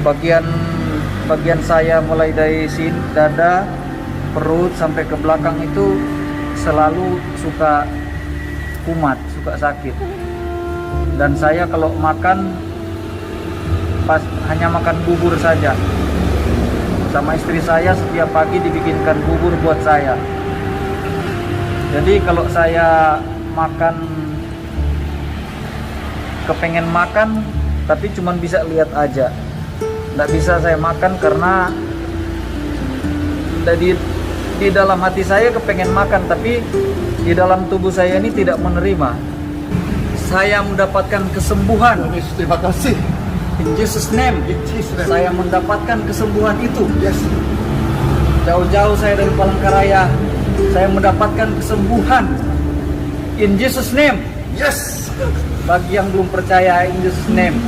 bagian bagian saya mulai dari sini, dada, perut sampai ke belakang itu selalu suka kumat, suka sakit. Dan saya kalau makan hanya makan bubur saja. Sama istri saya setiap pagi dibikinkan bubur buat saya. Jadi kalau saya makan, kepengen makan tapi cuman bisa lihat aja, nggak bisa saya makan karena di dalam hati saya kepengen makan, tapi di dalam tubuh saya ini tidak menerima. Saya mendapatkan kesembuhan. Terima kasih. In Jesus name. Saya mendapatkan kesembuhan itu. Yes. Jauh-jauh saya dari Palangkaraya, saya mendapatkan kesembuhan. In Jesus name. Yes. Bagi yang belum percaya, in Jesus name,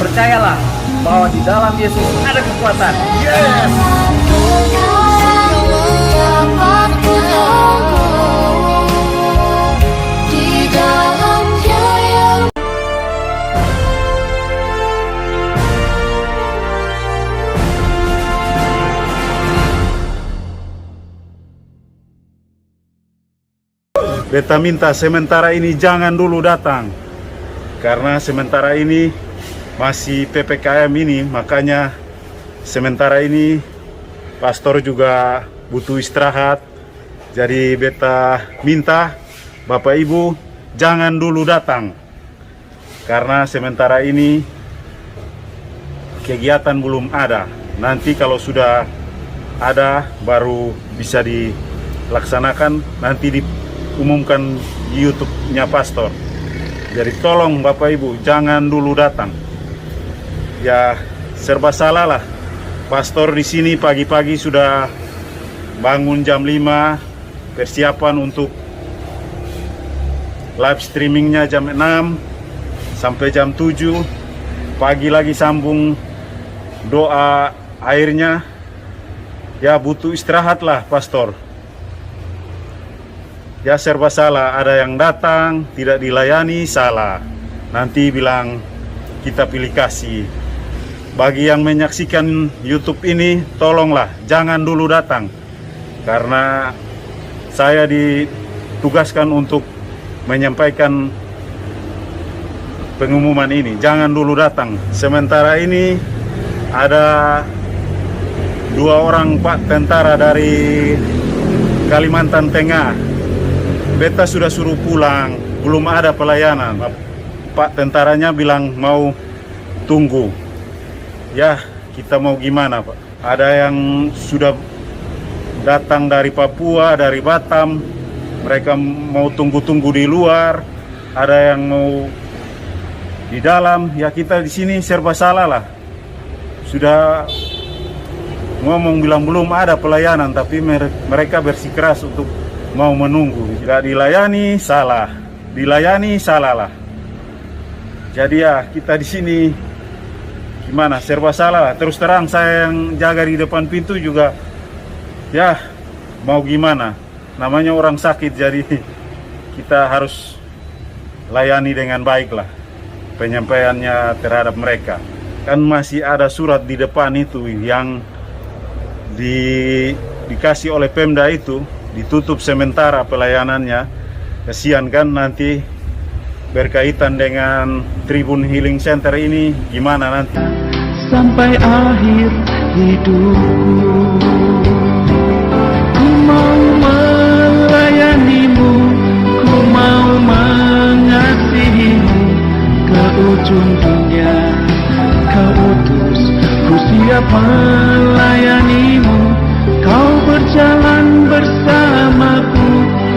percayalah bahwa di dalam Yesus ada kekuatan. Yes. Beta minta sementara ini jangan dulu datang, karena sementara ini masih PPKM ini, makanya sementara ini pastor juga butuh istirahat. Jadi beta minta Bapak Ibu jangan dulu datang, karena sementara ini kegiatan belum ada. Nanti kalau sudah ada baru bisa dilaksanakan, nanti diumumkan di YouTube-nya pastor. Jadi tolong Bapak Ibu jangan dulu datang. Ya serba salah lah. Pastor di sini pagi-pagi sudah bangun jam 5, persiapan untuk live streamingnya jam 6 sampai jam 7. Pagi lagi sambung doa airnya. Ya butuh istirahat lah pastor. Ya serba salah, ada yang datang tidak dilayani, salah. Nanti bilang kita pilih kasih. Bagi yang menyaksikan YouTube ini, tolonglah jangan dulu datang, karena saya ditugaskan untuk menyampaikan pengumuman ini. Jangan dulu datang. Sementara ini ada 2 orang Pak tentara dari Kalimantan Tengah. Beta sudah suruh pulang, belum ada pelayanan. Pak tentaranya bilang mau tunggu. Ya, kita mau gimana Pak? Ada yang sudah datang dari Papua, dari Batam. Mereka mau tunggu-tunggu di luar. Ada yang mau di dalam. Ya kita di sini serba salah lah. Sudah ngomong bilang belum ada pelayanan, tapi mereka bersikeras untuk mau menunggu. Tidak dilayani, salah. Dilayani, salah lah. Jadi ya kita di sini gimana? Serba salah lah. Terus terang saya yang jaga di depan pintu juga. Ya mau gimana? Namanya orang sakit, jadi kita harus layani dengan baik lah penyampaiannya terhadap mereka. Kan masih ada surat di depan itu yang dikasih oleh Pemda itu, ditutup sementara pelayanannya. Kasihan kan nanti berkaitan dengan Tribun Healing Center ini, gimana nanti sampai akhir hidupku. Ku mau melayanimu, ku mau mengasihimu, ke ujung dunia kau utus, ku siap melayanimu. Kau berjalan bersamaku,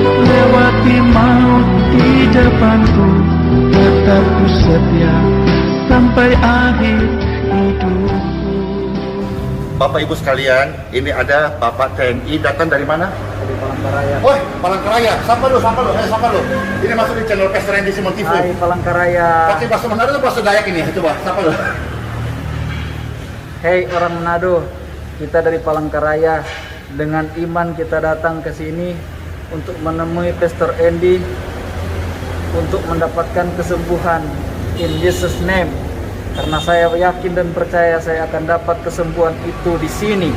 lewati maut di depanku, tetap ku setia sampai akhir hidupku. Bapak Ibu sekalian, ini ada Bapak TNI datang dari mana? Dari Palangkaraya. Woi, Palangkaraya. Sapa lu. Sapa lu. Ini masuk di channel Pastor Randy Simon TV. Hai Palangkaraya. Pakai bahasa Manado atau bahasa Dayak ini? Coba, sapa lu. Hei orang Manado, kita dari Palangkaraya. Dengan iman kita datang ke sini untuk menemui Pastor Andy untuk mendapatkan kesembuhan. In Jesus name. Karena saya yakin dan percaya saya akan dapat kesembuhan itu di sini.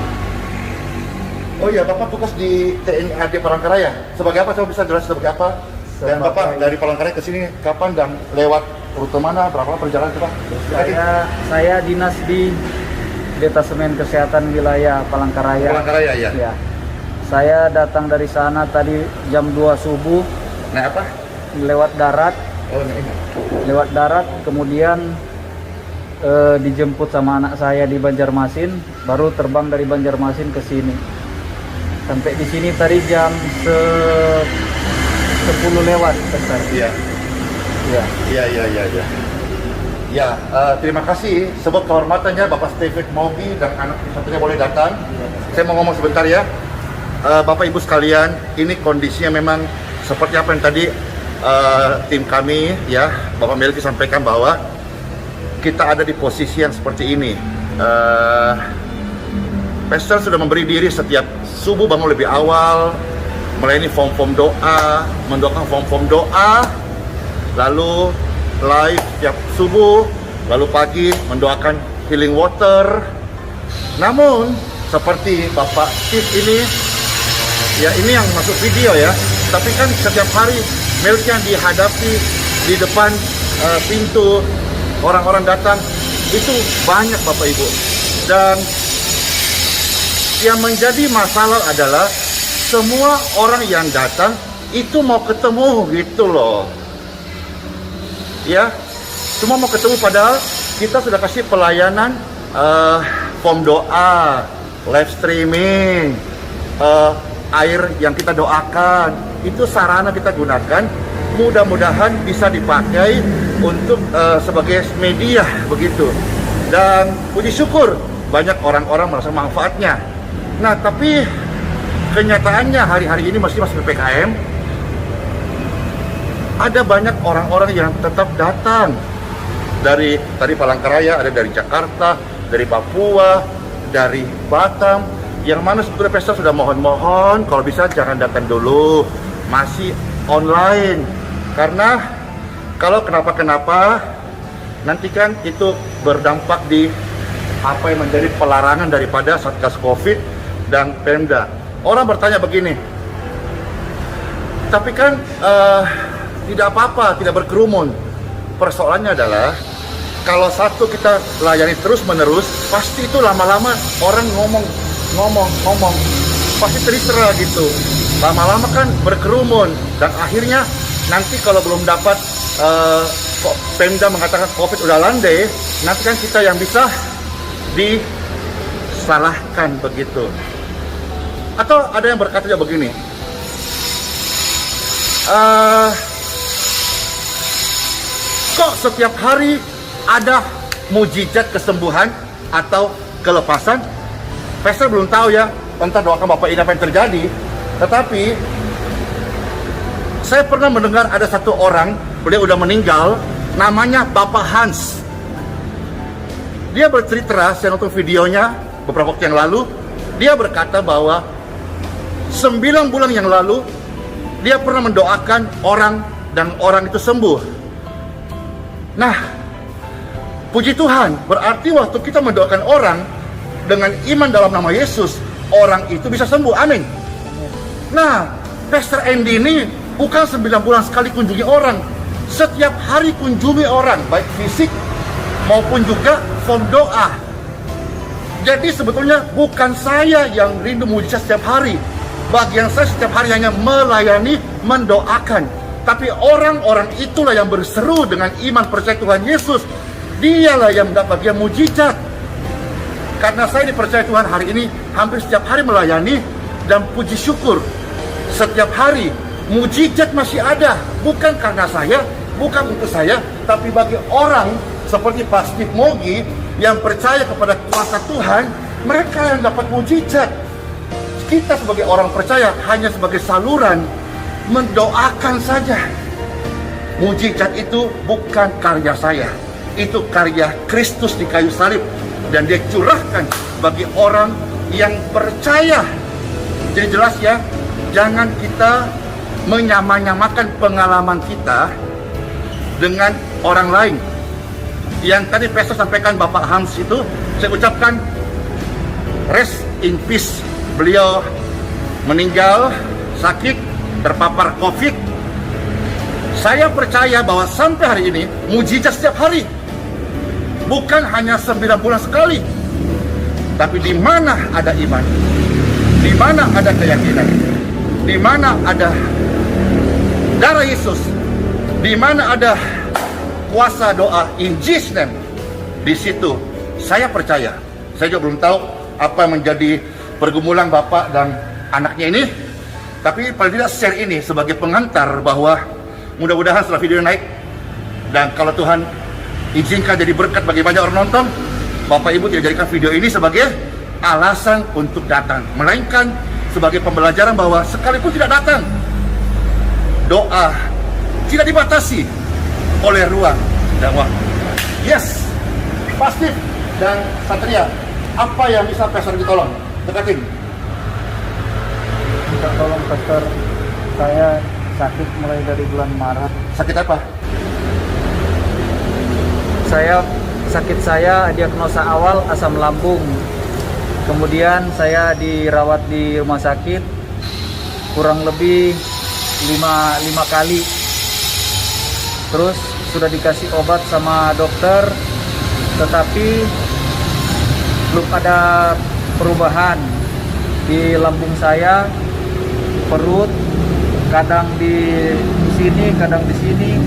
Oh iya, Bapak tugas di TNI AD Palangkaraya. Sebagai apa? Coba bisa jelas sebagai apa? Dan Sebagai- Bapak dari Palangkaraya ke sini kapan dan lewat rute mana? Berapa lama perjalanan Pak? Saya dinas di Detasemen Kesehatan Wilayah Palangkaraya. Palangkaraya ya. Ya. Saya datang dari sana tadi jam 2 subuh Nah apa? lewat darat, Oh ini. kemudian dijemput sama anak saya di Banjarmasin, baru terbang dari Banjarmasin ke sini. Sampai di sini tadi jam 10 lewat, Ustaz. Iya. Ya. Iya. Ya, terima kasih. Sebab kehormatannya Bapak Stephen Mogi dan anak satunya boleh datang. Saya mau ngomong sebentar ya. Bapak Ibu sekalian, ini kondisinya memang seperti apa yang tadi tim kami ya, Bapak Melki sampaikan bahwa kita ada di posisi yang seperti ini. Pastor sudah memberi diri setiap subuh bangun lebih awal, melayani form-form doa, mendoakan form-form doa, lalu live setiap subuh, lalu pagi mendoakan healing water. Namun seperti Bapak Steve ini, ya ini yang masuk video ya, tapi kan setiap hari Melki yang dihadapi di depan pintu, orang-orang datang itu banyak Bapak Ibu. Dan yang menjadi masalah adalah semua orang yang datang itu mau ketemu gitu loh. Ya, semua mau ketemu padahal kita sudah kasih pelayanan form doa, live streaming, air yang kita doakan, itu sarana kita gunakan, mudah-mudahan bisa dipakai untuk sebagai media begitu. Dan puji syukur banyak orang-orang merasa manfaatnya. Nah, tapi kenyataannya hari-hari ini masih PPKM, ada banyak orang-orang yang tetap datang dari tadi Palangkaraya, ada dari Jakarta, dari Papua, dari Batam, yang mana sebetulnya Pastor sudah mohon-mohon kalau bisa jangan datang dulu, masih online, karena kalau kenapa-kenapa nanti kan itu berdampak di apa yang menjadi pelarangan daripada Satgas Covid dan Pemda. Orang bertanya begini, tapi kan tidak apa-apa, tidak berkerumun. Persoalannya adalah kalau satu kita layani terus-menerus, pasti itu lama-lama orang ngomong, pasti tertera gitu. Lama-lama kan berkerumun dan akhirnya nanti kalau belum dapat Pemda mengatakan Covid udah landai, nanti kan kita yang bisa disalahkan begitu. Atau ada yang berkata begini, kok setiap hari ada mujizat kesembuhan atau kelepasan? Pastor belum tahu ya, entah doakan Bapak ini apa yang terjadi. Tetapi saya pernah mendengar ada satu orang, beliau udah meninggal, namanya Bapak Hans. Dia bercerita, saya nonton videonya beberapa waktu yang lalu, dia berkata bahwa 9 bulan yang lalu dia pernah mendoakan orang dan orang itu sembuh. Nah, puji Tuhan, berarti waktu kita mendoakan orang dengan iman dalam nama Yesus, orang itu bisa sembuh. Amin. Nah, Pastor Andy ini bukan 9 bulan sekali kunjungi orang, setiap hari kunjungi orang, baik fisik maupun juga form doa. Jadi sebetulnya bukan saya yang rindu mujizat setiap hari. Bagian saya setiap hari hanya melayani, mendoakan. Tapi orang-orang itulah yang berseru dengan iman percaya Tuhan Yesus. Dialah yang mendapat bagian mujizat. Karena saya dipercaya Tuhan hari ini hampir setiap hari melayani, dan puji syukur setiap hari mujizat masih ada. Bukan karena saya, bukan untuk saya, tapi bagi orang seperti Pak Steve Mogi yang percaya kepada kuasa Tuhan, mereka yang dapat mujizat. Kita sebagai orang percaya hanya sebagai saluran mendoakan saja. Mujizat itu bukan karya saya, itu karya Kristus di kayu salib, dan dia curahkan bagi orang yang percaya. Jadi jelas ya, jangan kita menyamakan pengalaman kita dengan orang lain. yang tadi Pastor sampaikan Bapak Hans itu, saya ucapkan rest in peace. Beliau meninggal sakit, terpapar COVID. Saya percaya bahwa sampai hari ini mujizat setiap hari, bukan hanya 9 bulan sekali. Tapi di mana ada iman, di mana ada keyakinan, di mana ada darah Yesus, di mana ada kuasa doa in Jesus name, di situ saya percaya. Saya juga belum tahu apa yang menjadi pergumulan bapak dan anaknya ini, tapi paling tidak share ini sebagai pengantar bahwa mudah-mudahan setelah video naik, dan kalau Tuhan izinkan jadi berkat bagi banyak orang nonton, Bapak Ibu tidak jadikan video ini sebagai alasan untuk datang, melainkan sebagai pembelajaran bahwa sekalipun tidak datang, doa tidak dibatasi oleh ruang dan waktu. Yes, pasti. Dan Satria, apa yang bisa Pastor ditolong? Dekatin. Minta tolong Pastor, saya sakit mulai dari bulan Maret. Sakit apa? Sakit saya diagnosa awal asam lambung. Kemudian saya dirawat di rumah sakit kurang lebih 5 kali. Terus sudah dikasih obat sama dokter, tetapi belum ada perubahan di lambung saya, perut, kadang di sini, kadang di sini,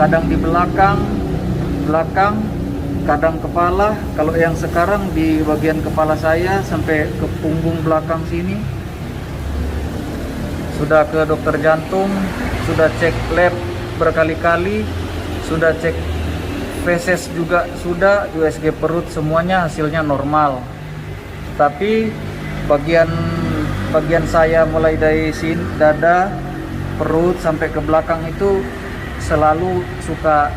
kadang di belakang, kadang kepala. Kalau yang sekarang di bagian kepala saya sampai ke punggung belakang sini. Sudah ke dokter jantung, sudah cek lab berkali-kali, sudah cek feses juga, sudah USG perut, semuanya hasilnya normal. Tapi bagian saya mulai dari sini, dada, perut sampai ke belakang itu selalu suka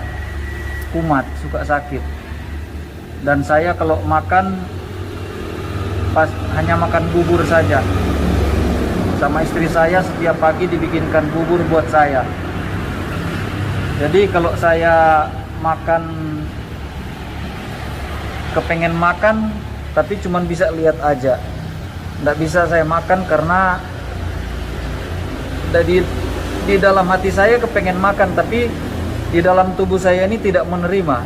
kumat, suka sakit. Dan saya kalau makan hanya makan bubur saja. Sama istri saya setiap pagi dibikinkan bubur buat saya. Jadi kalau saya makan, kepengen makan tapi cuman bisa lihat aja, nggak bisa saya makan karena di dalam hati saya kepengen makan, tapi di dalam tubuh saya ini tidak menerima.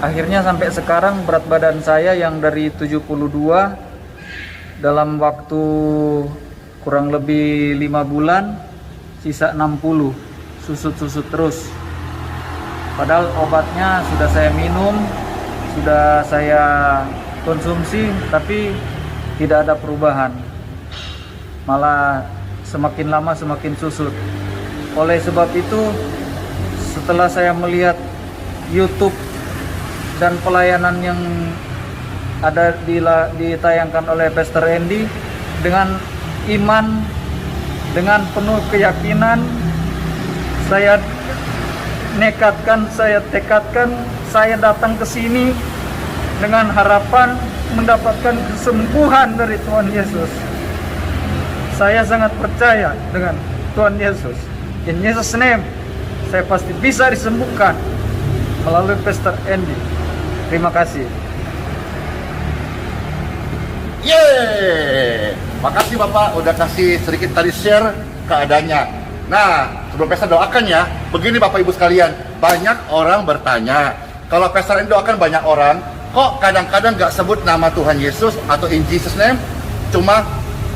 Akhirnya sampai sekarang berat badan saya yang dari 72 dalam waktu kurang lebih 5 bulan sisa 60, susut-susut terus. Padahal obatnya sudah saya minum, sudah saya konsumsi, tapi tidak ada perubahan. Malah semakin lama semakin susut. Oleh sebab itu, setelah saya melihat YouTube dan pelayanan yang ada ditayangkan oleh Pastor Andy, dengan iman, dengan penuh keyakinan, saya tekadkan, saya datang ke sini dengan harapan mendapatkan kesembuhan dari Tuhan Yesus. Saya sangat percaya dengan Tuhan Yesus. In Jesus name, saya pasti bisa disembuhkan melalui Pastor Andy. Terima kasih. Yeay, makasih Bapak udah kasih sedikit tadi share keadaannya. Nah, sebelum Pastor doakan ya, begini Bapak Ibu sekalian, banyak orang bertanya, kalau Pastor Andy doakan banyak orang, kok kadang-kadang gak sebut nama Tuhan Yesus atau in Jesus name, cuma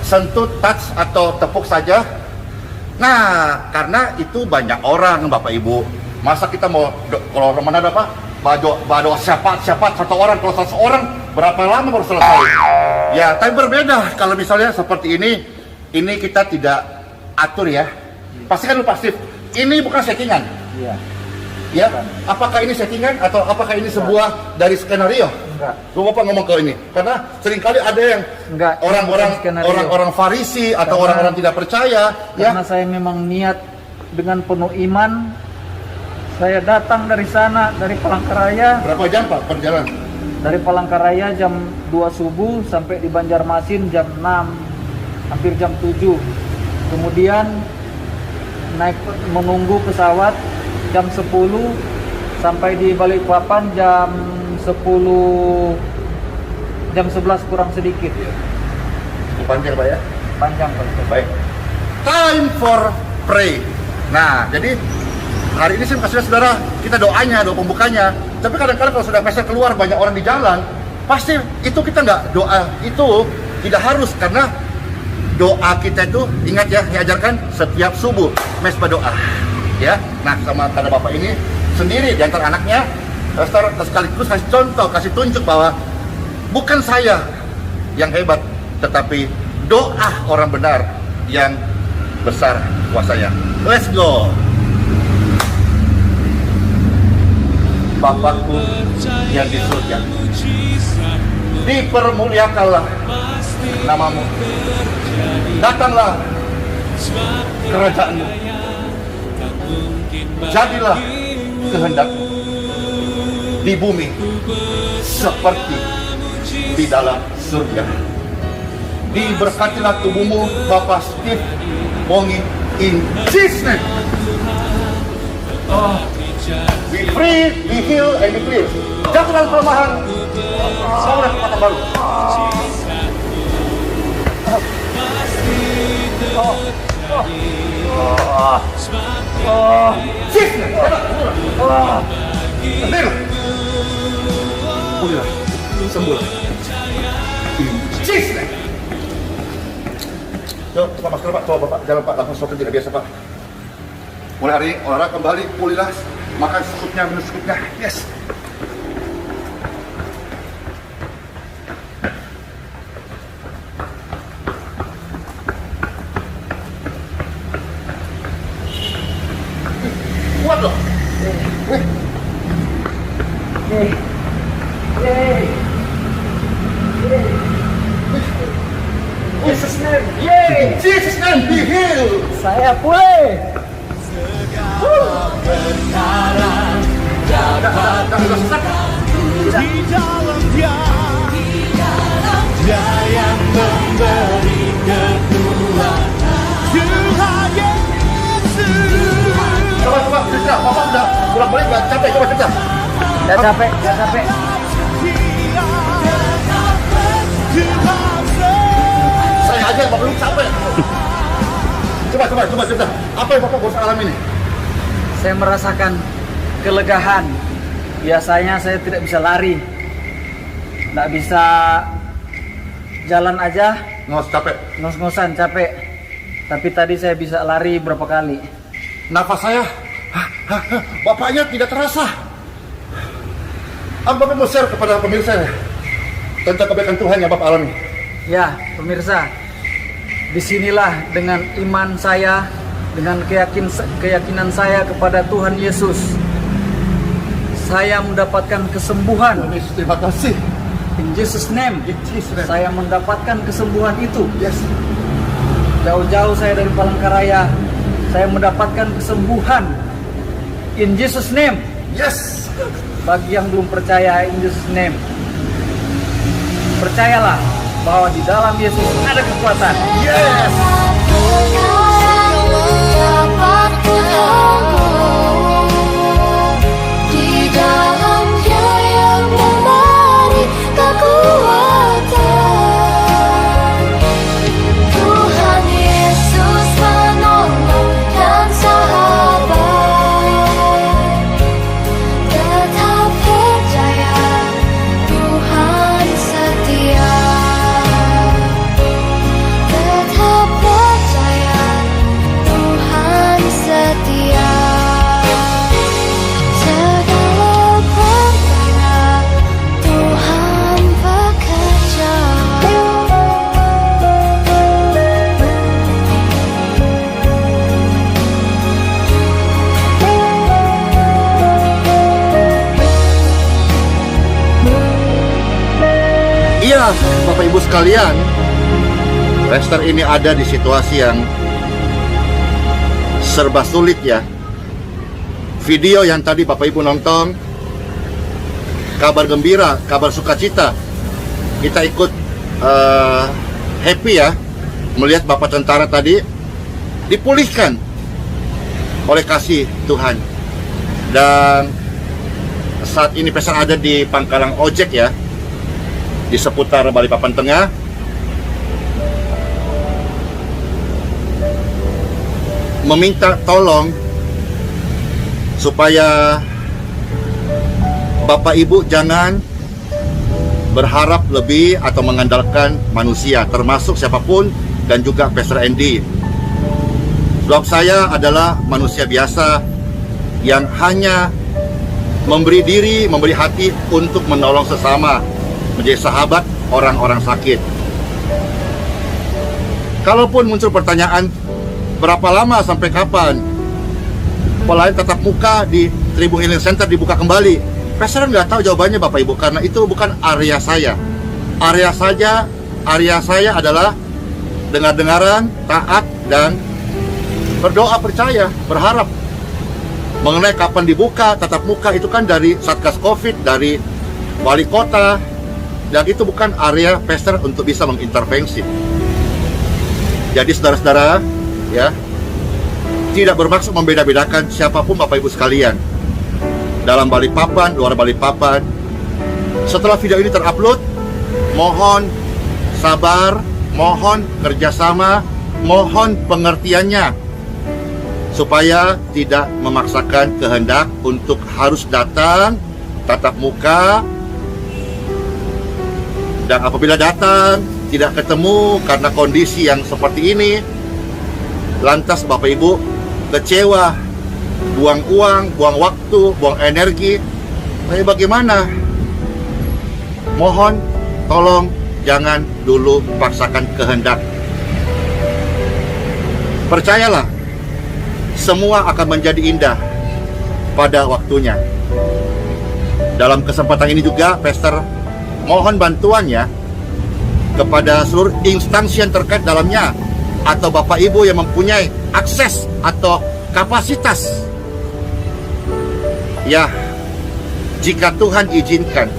sentuh, touch atau tepuk saja. Nah, karena itu banyak orang Bapak Ibu. Masa kita mau, kalau mana ada Pak? Bado siapa satu orang, kalau 100 orang berapa lama baru selesai? Ya, tapi berbeda kalau misalnya seperti ini kita tidak atur ya. Pastikan lu pasif. Ini bukan settingan. Iya. Ya, apakah ini settingan atau apakah ini sebuah dari skenario? Enggak. Lu Bapak ngomong ke ini, karena seringkali ada yang Enggak, orang-orang Farisi atau orang-orang tidak percaya. Karena saya memang niat dengan penuh iman. Saya datang dari sana, dari Palangkaraya. Berapa jam Pak perjalanan? Dari Palangkaraya jam 2 subuh sampai di Banjarmasin jam 6, hampir jam 7. Kemudian menunggu pesawat jam 10 Sampai di Balikpapan jam 11 kurang sedikit. Panjang Pak ya? Panjang Pak. Baik. Time for pray. Nah, jadi hari ini saya kasih saudara, kita doa pembukanya. Tapi kadang-kadang kalau sudah peser keluar banyak orang di jalan, pasti itu kita nggak doa, itu tidak harus, karena doa kita itu ingat ya, diajarkan setiap subuh mesbah doa. Ya, nah sama karena Bapak ini sendiri di antara anaknya, sekaligus kasih contoh, kasih tunjuk bahwa bukan saya yang hebat, tetapi doa orang benar yang besar kuasanya. Let's go. Bapakku yang di surga, dipermuliakanlah namamu, datanglah kerajaanmu, jadilah kehendakmu di bumi seperti di dalam surga. Diberkatilah tubuhmu Bapak Steve Bongi in Jesus name. Be free, be healed, and be clear. Jatuh dalam kelemahan, oleh kekuatan baru. Jesus name. Ambil. Pulihlah, sembuh. In Jesus name. Coba Pak masker Pak, coba Bapak jalan Pak, langsung seperti tidak biasa Pak. Mulai hari ini olahraga kembali, pulihlah, makan secukupnya, minum secukupnya, yes. Kuat loh. Jesus name, yay! Jesus name, be healed. Saya pulih. Di dalam Dia yang memberi kekuatan, Tuhan Yesus. Coba cerita, Bapak udah pulang balik nggak capek? Coba cerita. Nggak capek. Saya aja Bapak belum capek. Coba cerita. Apa yang Bapak baru alami ini? Saya merasakan kelegahan. Biasanya saya tidak bisa lari, tidak bisa jalan aja, ngos-ngosan capek. Tapi tadi saya bisa lari berapa kali. Nafas saya, Bapaknya tidak terasa. Apa Bapak mau share kepada pemirsa tentang kebaikan Tuhan yang Bapak alami? Ya, pemirsa, disinilah dengan iman saya, dengan keyakinan saya kepada Tuhan Yesus, saya mendapatkan kesembuhan. Terima kasih. In Jesus name, saya mendapatkan kesembuhan itu. Yes. Jauh-jauh saya dari Palangkaraya, saya mendapatkan kesembuhan. In Jesus name. Yes. Bagi yang belum percaya, in Jesus name, percayalah bahwa di dalam Yesus ada kekuatan. Yes. Di dalam Dia yang memberi kekuatan, Tuhan Yesus menolong dan sahabat. Tetap percaya, Tuhan setia. Tetap percaya, Tuhan setia. Segala perkara Tuhan bekerja. Iya, Bapak Ibu sekalian, Lester ini ada di situasi yang serba sulit ya. Video yang tadi Bapak Ibu nonton, kabar gembira, kabar sukacita, kita ikut happy ya melihat Bapak tentara tadi dipulihkan oleh kasih Tuhan. Dan saat ini Pastor ada di Pangkalan Ojek ya, di seputar Balikpapan Tengah. Meminta tolong supaya Bapak Ibu jangan berharap lebih atau mengandalkan manusia, termasuk siapapun dan juga Pastor Andy. Sebab saya adalah manusia biasa yang hanya memberi diri, memberi hati untuk menolong sesama, menjadi sahabat orang-orang sakit. Kalaupun muncul pertanyaan, berapa lama sampai kapan pelayanan tatap muka di Tribun Healing Center dibuka kembali? Pastor nggak tahu jawabannya Bapak Ibu, karena itu bukan area saya. Area saya adalah dengar-dengaran, taat, dan berdoa percaya, berharap. Mengenai kapan dibuka tatap muka itu kan dari Satgas Covid, dari wali kota, dan itu bukan area Pastor untuk bisa mengintervensi. Jadi saudara-saudara, ya, tidak bermaksud membeda-bedakan siapapun Bapak Ibu sekalian, dalam Balikpapan, luar Balikpapan. Setelah video ini terupload, mohon sabar, mohon kerjasama, mohon pengertiannya, supaya tidak memaksakan kehendak untuk harus datang tatap muka. Dan apabila datang tidak ketemu karena kondisi yang seperti ini, lantas Bapak Ibu kecewa, buang uang, buang waktu, buang energi, bagaimana? Mohon tolong jangan dulu paksakan kehendak. Percayalah, semua akan menjadi indah pada waktunya. Dalam kesempatan ini juga Pastor mohon bantuannya kepada seluruh instansi yang terkait dalamnya, atau Bapak Ibu yang mempunyai akses atau kapasitas. Ya, jika Tuhan izinkan,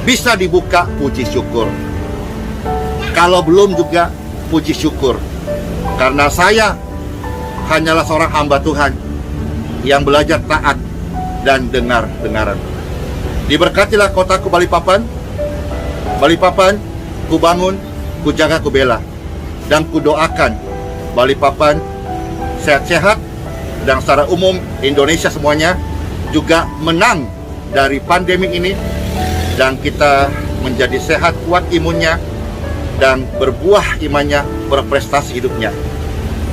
bisa dibuka, puji syukur. Kalau belum juga, puji syukur. Karena saya hanyalah seorang hamba Tuhan yang belajar taat dan dengar-dengaran. Diberkatilah kotaku Balikpapan. Balikpapan, ku bangun, ku jaga, ku bela. Dan ku doakan Balikpapan sehat-sehat, dan secara umum Indonesia semuanya juga menang dari pandemi ini, dan kita menjadi sehat, kuat imunnya, dan berbuah imannya, berprestasi hidupnya.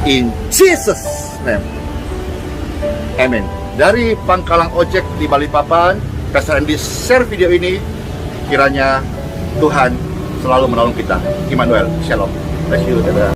In Jesus name. Amen. Dari Pangkalan Ojek di Balikpapan, Pastor Andy share video ini. Kiranya Tuhan selalu menolong kita. Immanuel, Shalom. Bless you, dadah.